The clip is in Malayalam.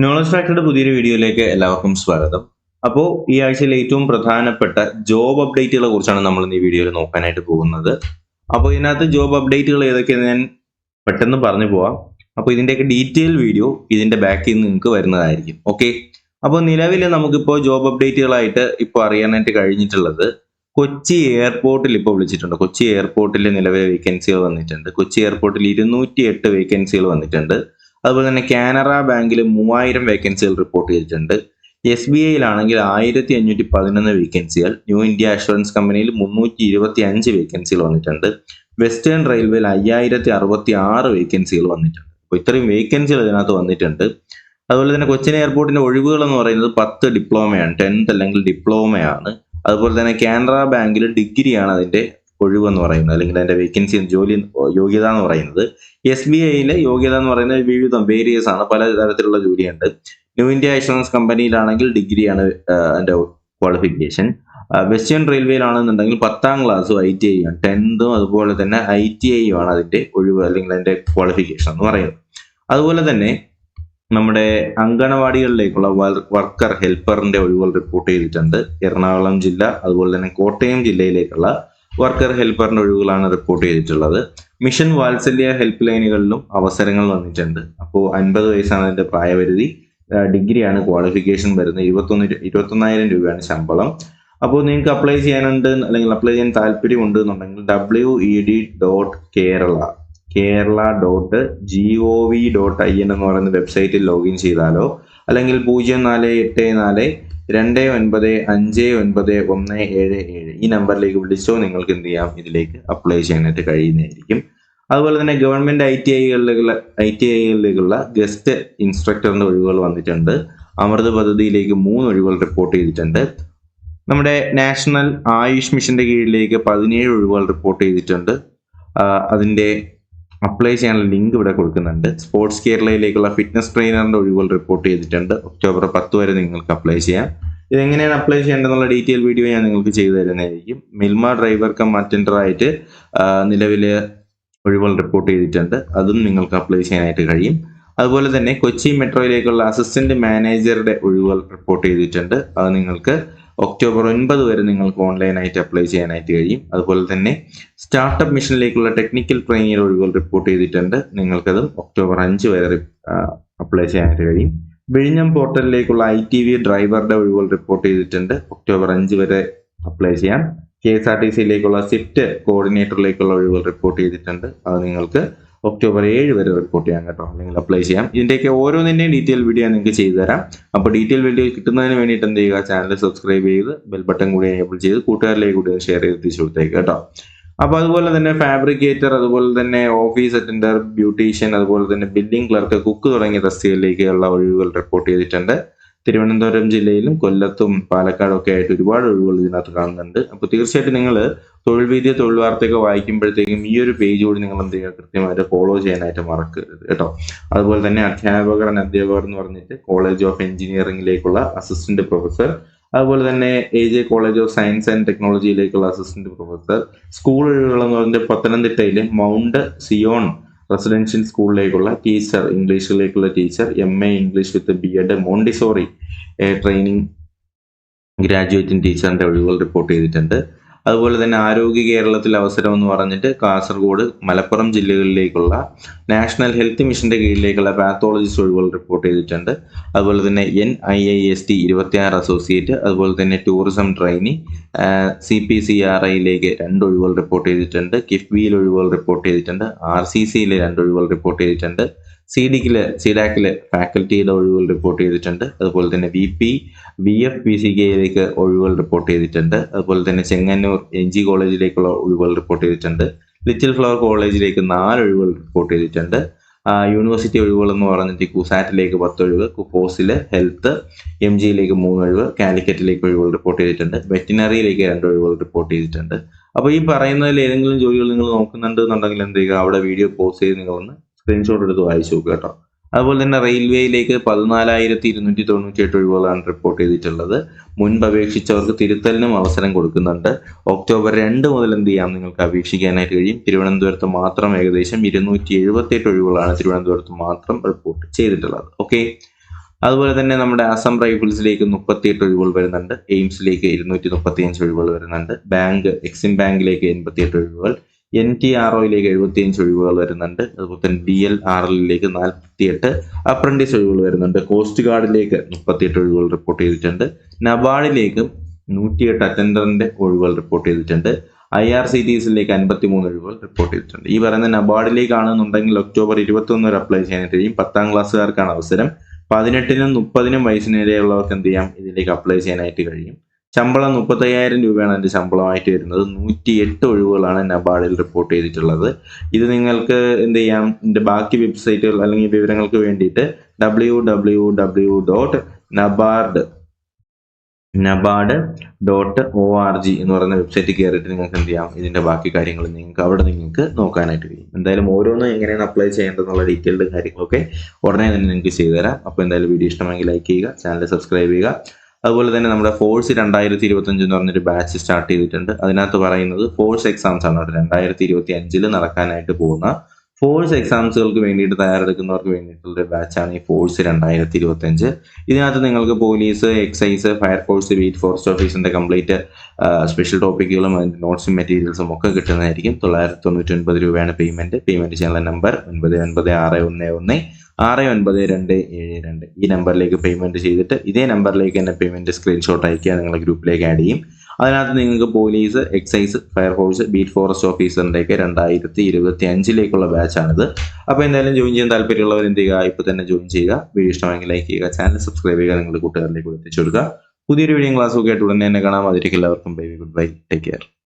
നോളജ് ഫാക്ടറിയുടെ പുതിയൊരു വീഡിയോയിലേക്ക് എല്ലാവർക്കും സ്വാഗതം. അപ്പോൾ ഈ ആഴ്ചയിലെ ഏറ്റവും പ്രധാനപ്പെട്ട ജോബ് അപ്ഡേറ്റുകളെ കുറിച്ചാണ് നമ്മൾ ഇന്ന് ഈ വീഡിയോയിൽ നോക്കാനായിട്ട് പോകുന്നത്. അപ്പോൾ ഇതിനകത്ത് ജോബ് അപ്ഡേറ്റുകൾ ഏതൊക്കെയെന്ന് ഞാൻ പെട്ടെന്ന് പറഞ്ഞു പോവാം. അപ്പോൾ ഇതിൻ്റെയൊക്കെ ഡീറ്റെയിൽ വീഡിയോ ഇതിന്റെ ബാക്കിൽ നിന്ന് നിങ്ങൾക്ക് വരുന്നതായിരിക്കും. ഓക്കെ. അപ്പോൾ നിലവിൽ നമുക്കിപ്പോൾ ജോബ് അപ്ഡേറ്റുകളായിട്ട് ഇപ്പോൾ അറിയാനായിട്ട് കഴിഞ്ഞിട്ടുള്ളത് കൊച്ചി എയർപോർട്ടിൽ ഇപ്പോൾ വിളിച്ചിട്ടുണ്ട്. കൊച്ചി എയർപോർട്ടിൽ നിലവിലെ വേക്കൻസികൾ വന്നിട്ടുണ്ട്. കൊച്ചി എയർപോർട്ടിൽ 208 വേക്കൻസികൾ വന്നിട്ടുണ്ട്. അതുപോലെ തന്നെ കാനറ ബാങ്കിൽ 3000 വേക്കൻസികൾ റിപ്പോർട്ട് ചെയ്തിട്ടുണ്ട്. SBIയിലാണെങ്കിൽ 1511 വേക്കൻസികൾ, ന്യൂ ഇന്ത്യ അഷുറൻസ് കമ്പനിയിൽ 325 വേക്കൻസികൾ വന്നിട്ടുണ്ട്. വെസ്റ്റേൺ റെയിൽവേയിൽ 5066 വേക്കൻസികൾ വന്നിട്ടുണ്ട്. അപ്പോൾ ഇത്രയും വേക്കൻസികൾ ഇതിനകത്ത് വന്നിട്ടുണ്ട്. അതുപോലെ തന്നെ കൊച്ചിൻ എയർപോർട്ടിന്റെ ഒഴിവുകൾ എന്ന് പറയുന്നത് 10 ഡിപ്ലോമയാണ്, 10th അല്ലെങ്കിൽ ഡിപ്ലോമയാണ്. അതുപോലെ തന്നെ കാനറ ബാങ്കിൽ ഡിഗ്രിയാണ് അതിന്റെ ഒഴിവ് എന്ന് പറയുന്നത്, അല്ലെങ്കിൽ അതിന്റെ വേക്കൻസി ജോലി യോഗ്യത എന്ന് പറയുന്നത്. SBIയിലെ യോഗ്യത എന്ന് പറയുന്നത് വിവിധം വേരിയസ് ആണ്, പല തരത്തിലുള്ള ജോലിയുണ്ട്. ന്യൂ ഇന്ത്യ ഇൻഷുറൻസ് കമ്പനിയിലാണെങ്കിൽ ഡിഗ്രിയാണ് അതിന്റെ ക്വാളിഫിക്കേഷൻ. വെസ്റ്റേൺ റെയിൽവേയിലാണെന്നുണ്ടെങ്കിൽ 10ാം ക്ലാസ്സും ITI ആണ്, 10th അതുപോലെ തന്നെ ITI ആണ് അതിന്റെ ഒഴിവ് അല്ലെങ്കിൽ അതിന്റെ ക്വാളിഫിക്കേഷൻ എന്ന് പറയുന്നത്. അതുപോലെ തന്നെ നമ്മുടെ അങ്കണവാടികളിലേക്കുള്ള വർക്കർ ഹെൽപ്പറിന്റെ ഒഴിവുകൾ റിപ്പോർട്ട് ചെയ്തിട്ടുണ്ട്. എറണാകുളം ജില്ല അതുപോലെ തന്നെ കോട്ടയം ജില്ലയിലേക്കുള്ള വർക്കർ ഹെൽപ്പറിന്റെ ഒഴിവുകളാണ് റിപ്പോർട്ട് ചെയ്തിട്ടുള്ളത്. മിഷൻ വാത്സല്യ ഹെൽപ്പ് ലൈനുകളിലും അവസരങ്ങൾ വന്നിട്ടുണ്ട്. അപ്പോൾ 50 വയസ്സാണ് അതിന്റെ പ്രായപരിധി. ഡിഗ്രിയാണ് ക്വാളിഫിക്കേഷൻ വരുന്നത്. 21,000 രൂപയാണ് ശമ്പളം. അപ്പോൾ നിങ്ങൾക്ക് അപ്ലൈ ചെയ്യാനുണ്ട് അല്ലെങ്കിൽ അപ്ലൈ ചെയ്യാൻ താല്പര്യമുണ്ട് എന്നുണ്ടെങ്കിൽ www.kerala.gov.in എന്ന് പറയുന്ന വെബ്സൈറ്റിൽ ലോഗിൻ ചെയ്താലോ അല്ലെങ്കിൽ 0484295917 ഈ നമ്പറിലേക്ക് വിളിച്ചോ നിങ്ങൾക്ക് എന്ത് ചെയ്യാം, ഇതിലേക്ക് അപ്ലൈ ചെയ്യാനായിട്ട് കഴിയുന്നതായിരിക്കും. അതുപോലെ തന്നെ ഗവൺമെന്റ് ITIകളിലേക്കുള്ള ഗസ്റ്റ് ഇൻസ്ട്രക്ടറിന്റെ ഒഴിവുകൾ വന്നിട്ടുണ്ട്. അമൃത് പദ്ധതിയിലേക്ക് 3 ഒഴിവുകൾ റിപ്പോർട്ട് ചെയ്തിട്ടുണ്ട്. നമ്മുടെ നാഷണൽ ആയുഷ് മിഷന്റെ കീഴിലേക്ക് 17 ഒഴിവുകൾ റിപ്പോർട്ട് ചെയ്തിട്ടുണ്ട്. അതിന്റെ അപ്ലൈ ചെയ്യാനുള്ള ലിങ്ക് ഇവിടെ കൊടുക്കുന്നുണ്ട്. സ്പോർട്സ് കേരളയിലേക്കുള്ള ഫിറ്റ്നസ് ട്രെയിനറിന്റെ ഒഴിവുകൾ റിപ്പോർട്ട് ചെയ്തിട്ടുണ്ട്. ഒക്ടോബർ 10 വരെ നിങ്ങൾക്ക് അപ്ലൈ ചെയ്യാം. ഇതെങ്ങനെയാണ് അപ്ലൈ ചെയ്യേണ്ടതെന്നുള്ള ഡീറ്റെയിൽ വീഡിയോ ഞാൻ നിങ്ങൾക്ക് ചെയ്തു തരുന്നതായിരിക്കും. മിൽമ ഡ്രൈവർ കം അറ്റൻഡർ ആയിട്ട് നിലവിൽ ഒഴിവുകൾ റിപ്പോർട്ട് ചെയ്തിട്ടുണ്ട്. അതും നിങ്ങൾക്ക് അപ്ലൈ ചെയ്യാനായിട്ട് കഴിയും. അതുപോലെ തന്നെ കൊച്ചി മെട്രോയിലേക്കുള്ള അസിസ്റ്റന്റ് മാനേജറുടെ ഒഴിവുകൾ റിപ്പോർട്ട് ചെയ്തിട്ടുണ്ട്. അത് നിങ്ങൾക്ക് ഒക്ടോബർ 9 വരെ നിങ്ങൾക്ക് ഓൺലൈനായിട്ട് അപ്ലൈ ചെയ്യാനായിട്ട് കഴിയും. അതുപോലെ തന്നെ സ്റ്റാർട്ടപ്പ് മിഷനിലേക്കുള്ള ടെക്നിക്കൽ ട്രെയിനിയുടെ ഒഴിവുകൾ റിപ്പോർട്ട് ചെയ്തിട്ടുണ്ട്. നിങ്ങൾക്കതും ഒക്ടോബർ 5 വരെ അപ്ലൈ ചെയ്യാനായിട്ട് കഴിയും. വിഴിഞ്ഞം പോർട്ടലിലേക്കുള്ള ITV ഡ്രൈവറുടെ ഒഴിവുകൾ റിപ്പോർട്ട് ചെയ്തിട്ടുണ്ട്. ഒക്ടോബർ 5 വരെ അപ്ലൈ ചെയ്യാം. KSRTCയിലേക്കുള്ള SIFT കോർഡിനേറ്ററിലേക്കുള്ള ഒഴിവുകൾ റിപ്പോർട്ട് ചെയ്തിട്ടുണ്ട്. അത് നിങ്ങൾക്ക് ഒക്ടോബർ 7 വരെ റിപ്പോർട്ട് ചെയ്യാം കേട്ടോ, അല്ലെങ്കിൽ അപ്ലൈ ചെയ്യാം. ഇതിന്റെയൊക്കെ ഓരോന്നിന്റെയും ഡീറ്റെയിൽ വീഡിയോ നിങ്ങൾക്ക് ചെയ്തു തരാം. അപ്പോൾ ഡീറ്റെയിൽ വീഡിയോ കിട്ടുന്നതിന് വേണ്ടിയിട്ട് എന്ത് ചെയ്യുക, ചാനൽ സബ്സ്ക്രൈബ് ചെയ്ത് ബെൽ ബട്ടൺ കൂടി എനേബിൾ ചെയ്ത് കൂട്ടുകാരിലേക്ക് കൂടി ഷെയർ ചെയ്ത് എത്തിച്ചു കൊടുത്തേക്ക് കേട്ടോ. അപ്പോൾ അതുപോലെ തന്നെ ഫാബ്രിക്കേറ്റർ, അതുപോലെ തന്നെ ഓഫീസ് അറ്റൻഡർ, ബ്യൂട്ടീഷ്യൻ, അതുപോലെ തന്നെ ബില്ലിംഗ് ക്ലർക്ക്, കുക്ക് തുടങ്ങിയ തസ്തികയിലേക്കുള്ള ഒഴിവുകൾ റിപ്പോർട്ട് ചെയ്തിട്ടുണ്ട്. തിരുവനന്തപുരം ജില്ലയിലും കൊല്ലത്തും പാലക്കാടും ഒക്കെ ആയിട്ട് ഒരുപാട് ഒഴിവുകൾ ഇതിനകത്ത് കാണുന്നുണ്ട്. അപ്പോൾ തീർച്ചയായിട്ടും നിങ്ങൾ തൊഴിൽ വീഡിയോ തൊഴിൽ വാർത്തയൊക്കെ വായിക്കുമ്പോഴത്തേക്കും ഈ ഒരു പേജ് കൂടി നിങ്ങൾ എന്ത് ചെയ്യുക, കൃത്യമായിട്ട് ഫോളോ ചെയ്യാനായിട്ട് മറക്കരുത് കേട്ടോ. അതുപോലെ തന്നെ അധ്യാപകർ എന്ന് പറഞ്ഞിട്ട് കോളേജ് ഓഫ് എഞ്ചിനീയറിംഗിലേക്കുള്ള അസിസ്റ്റന്റ് പ്രൊഫസർ, അതുപോലെ തന്നെ AJ college of science and ടെക്നോളജിയിലേക്കുള്ള അസിസ്റ്റന്റ് പ്രൊഫസർ, സ്കൂൾ ഒഴിവുകൾ എന്ന് പറഞ്ഞിട്ട് പത്തനംതിട്ടയിലെ മൗണ്ട് സിയോൺ റെസിഡൻഷ്യൽ സ്കൂളിലേക്കുള്ള ടീച്ചർ, ഇംഗ്ലീഷിലേക്കുള്ള teacher, MA English with BEd Montessori training graduating ടീച്ചറിന്റെ ഒഴിവുകൾ റിപ്പോർട്ട് ചെയ്തിട്ടുണ്ട്. അതുപോലെ തന്നെ ആരോഗ്യ കേരളത്തിൽ അവസരം എന്ന് പറഞ്ഞിട്ട് കാസർഗോഡ്, മലപ്പുറം ജില്ലകളിലേക്കുള്ള നാഷണൽ ഹെൽത്ത് മിഷന്റെ കീഴിലേക്കുള്ള പാത്തോളജിസ്റ്റ് ഒഴിവുകൾ റിപ്പോർട്ട് ചെയ്തിട്ടുണ്ട്. അതുപോലെ തന്നെ NIIST 26 അസോസിയേറ്റ്, അതുപോലെ തന്നെ ടൂറിസം ട്രെയിനി, CPCRIയിലേക്ക് 2 ഒഴിവുകൾ റിപ്പോർട്ട് ചെയ്തിട്ടുണ്ട്. കിഫ്ബിയിൽ ഒഴിവുകൾ റിപ്പോർട്ട് ചെയ്തിട്ടുണ്ട്. RCCയിലെ 2 ഒഴിവുകൾ റിപ്പോർട്ട് ചെയ്തിട്ടുണ്ട്. സിഡാക്കിലെ ഫാക്കൽറ്റിയുടെ ഒഴിവുകൾ റിപ്പോർട്ട് ചെയ്തിട്ടുണ്ട്. അതുപോലെ തന്നെ VFPCKയിലേക്ക് ഒഴിവുകൾ റിപ്പോർട്ട് ചെയ്തിട്ടുണ്ട്. അതുപോലെ തന്നെ ചെങ്ങന്നൂർ NG കോളേജിലേക്കുള്ള ഒഴിവുകൾ റിപ്പോർട്ട് ചെയ്തിട്ടുണ്ട്. ലിറ്റിൽ ഫ്ലവർ കോളേജിലേക്ക് 4 ഒഴിവുകൾ റിപ്പോർട്ട് ചെയ്തിട്ടുണ്ട്. യൂണിവേഴ്സിറ്റി ഒഴിവുകൾ എന്ന് പറഞ്ഞിട്ട് കുസാറ്റിലേക്ക് 10 ഒഴിവ്, കുഫോസില് ഹെൽത്ത് MGയിലേക്ക് 3 ഒഴിവ്, കാലിക്കറ്റിലേക്ക് ഒഴിവുകൾ റിപ്പോർട്ട് ചെയ്തിട്ടുണ്ട്. വെറ്റിനറിയിലേക്ക് 2 ഒഴിവുകൾ റിപ്പോർട്ട് ചെയ്തിട്ടുണ്ട്. അപ്പോൾ ഈ പറയുന്നതിൽ ഏതെങ്കിലും ജോലികൾ നിങ്ങൾ നോക്കുന്നുണ്ട് എന്നുണ്ടെങ്കിൽ എന്ത് ചെയ്യുക, അവിടെ വീഡിയോ പോസ് ചെയ്ത് നിങ്ങളൊന്ന് സ്ക്രീൻഷോട്ട് എടുത്ത് വായിച്ചു നോക്കുക കേട്ടോ. അതുപോലെ തന്നെ റെയിൽവേയിലേക്ക് 14,298 ഒഴിവുകളാണ് റിപ്പോർട്ട് ചെയ്തിട്ടുള്ളത്. മുൻപ് അപേക്ഷിച്ചവർക്ക് തിരുത്തലിനും അവസരം കൊടുക്കുന്നുണ്ട്. ഒക്ടോബർ 2 മുതൽ എന്ത് ചെയ്യാം, നിങ്ങൾക്ക് അപേക്ഷിക്കാനായിട്ട് കഴിയും. തിരുവനന്തപുരത്ത് മാത്രം ഏകദേശം 278 ഒഴിവുകളാണ് തിരുവനന്തപുരത്ത് മാത്രം റിപ്പോർട്ട് ചെയ്തിട്ടുള്ളത്. ഓക്കെ. അതുപോലെ തന്നെ നമ്മുടെ അസം റൈഫിൾസിലേക്ക് 38 ഒഴിവുകൾ വരുന്നുണ്ട്. എയിംസിലേക്ക് 235 ഒഴിവുകൾ വരുന്നുണ്ട്. ബാങ്ക് എക്സിം ബാങ്കിലേക്ക് 88 ഒഴിവുകൾ, NTROയിലേക്ക് 75 ഒഴിവുകൾ വരുന്നുണ്ട്. അതുപോലെ തന്നെ DLRLിലേക്ക് 48 അപ്രന്റീസ് ഒഴിവുകൾ വരുന്നുണ്ട്. കോസ്റ്റ് ഗാർഡിലേക്ക് 38 ഒഴിവുകൾ റിപ്പോർട്ട് ചെയ്തിട്ടുണ്ട്. നബാർഡിലേക്ക് 108 അറ്റൻഡറിന്റെ ഒഴിവുകൾ റിപ്പോർട്ട് ചെയ്തിട്ടുണ്ട്. IRCTCയിലേക്ക് 53 ഒഴിവുകൾ റിപ്പോർട്ട് ചെയ്തിട്ടുണ്ട്. ഈ പറയുന്ന നബാർഡിലേക്കാണെന്നുണ്ടെങ്കിൽ ഒക്ടോബർ 21 വരെ അപ്ലൈ ചെയ്യാനായിട്ട് കഴിയും. 10ാം ക്ലാസ്സുകാർക്കാണ് അവസരം. 18നും 30നും വയസ്സിനിടയുള്ളവർക്ക് എന്ത് ചെയ്യാം, ഇതിലേക്ക് അപ്ലൈ ചെയ്യാനായിട്ട് കഴിയും. ശമ്പളം 35,000 രൂപയാണ് അതിന്റെ ശമ്പളമായിട്ട് വരുന്നത്. 108 ഒഴിവുകളാണ് നബാർഡിൽ റിപ്പോർട്ട് ചെയ്തിട്ടുള്ളത്. ഇത് നിങ്ങൾക്ക് എന്ത് ചെയ്യാം, ഇതിന്റെ ബാക്കി വെബ്സൈറ്റുകൾ അല്ലെങ്കിൽ വിവരങ്ങൾക്ക് വേണ്ടിയിട്ട് www.nabard.org എന്ന് പറയുന്ന വെബ്സൈറ്റിൽ കയറിയിട്ട് നിങ്ങൾക്ക് എന്ത് ചെയ്യാം, ഇതിന്റെ ബാക്കി കാര്യങ്ങൾ നിങ്ങൾക്ക് നോക്കാനായിട്ട് കഴിയും. എന്തായാലും ഓരോന്നും എങ്ങനെയാണ് അപ്ലൈ ചെയ്യേണ്ടതെന്നുള്ള ഡീറ്റെയിൽഡ് കാര്യങ്ങളൊക്കെ ഉടനെ തന്നെ നിങ്ങൾക്ക് ചെയ്തുതരാം. അപ്പോൾ എന്തായാലും വീഡിയോ ഇഷ്ടമെങ്കിൽ ലൈക്ക് ചെയ്യുക, ചാനൽ സബ്സ്ക്രൈബ് ചെയ്യുക. അതുപോലെ തന്നെ നമ്മുടെ ഫോഴ്സ് 2025 എന്ന് പറഞ്ഞൊരു ബാച്ച് സ്റ്റാർട്ട് ചെയ്തിട്ടുണ്ട്. അതിനകത്ത് പറയുന്നത് ഫോഴ്സ് എക്സാംസ് ആണ്. 2025 നടക്കാനായിട്ട് പോകുന്ന ഫോഴ്സ് എക്സാംസുകൾക്ക് വേണ്ടിയിട്ട് തയ്യാറെടുക്കുന്നവർക്ക് വേണ്ടിയിട്ടുള്ള ബാച്ചാണ് ഈ ഫോഴ്സ് 2025. ഇതിനകത്ത് നിങ്ങൾക്ക് police, excise, fire force, beat forest ഓഫീസിന്റെ കംപ്ലീറ്റ് സ്പെഷ്യൽ ടോപ്പിക്കുകളും അതിന്റെ നോട്ട്സും മെറ്റീരിയൽസും ഒക്കെ കിട്ടുന്നതായിരിക്കും. 999 രൂപയാണ് പേയ്മെന്റ് ചെയ്യാനുള്ള നമ്പർ 996111692272. ഈ നമ്പറിലേക്ക് പേയ്മെന്റ് ചെയ്തിട്ട് ഇതേ നമ്പറിലേക്ക് തന്നെ പേയ്മെന്റ് സ്ക്രീൻഷോട്ട് അയക്കുക, നിങ്ങളെ ഗ്രൂപ്പിലേക്ക് ആഡ് ചെയ്യും. അതിനകത്ത് നിങ്ങൾക്ക് police, excise, fire force, beat forest ഓഫീസറിന്റെയൊക്കെ 2025 ബാച്ചാണിത്. അപ്പോൾ എന്തായാലും ജോയിൻ ചെയ്യാൻ താല്പര്യമുള്ളവർ എന്ത് ചെയ്യുക, ഇപ്പോൾ തന്നെ ജോയിൻ ചെയ്യുക. വീഡിയോ ഇഷ്ടമെങ്കിൽ ലൈക്ക് ചെയ്യുക, ചാനൽ സബ്സ്ക്രൈബ് ചെയ്യുക, നിങ്ങളുടെ കൂട്ടുകാരിലേക്ക് എത്തിച്ചു കൊടുക്കുക. പുതിയൊരു വീഡിയോ ക്ലാസ്സൊക്കെ ആയിട്ട് ഉടനെ തന്നെ കാണാം. അതിലേക്ക് എല്ലാവർക്കും bye, goodbye, take care.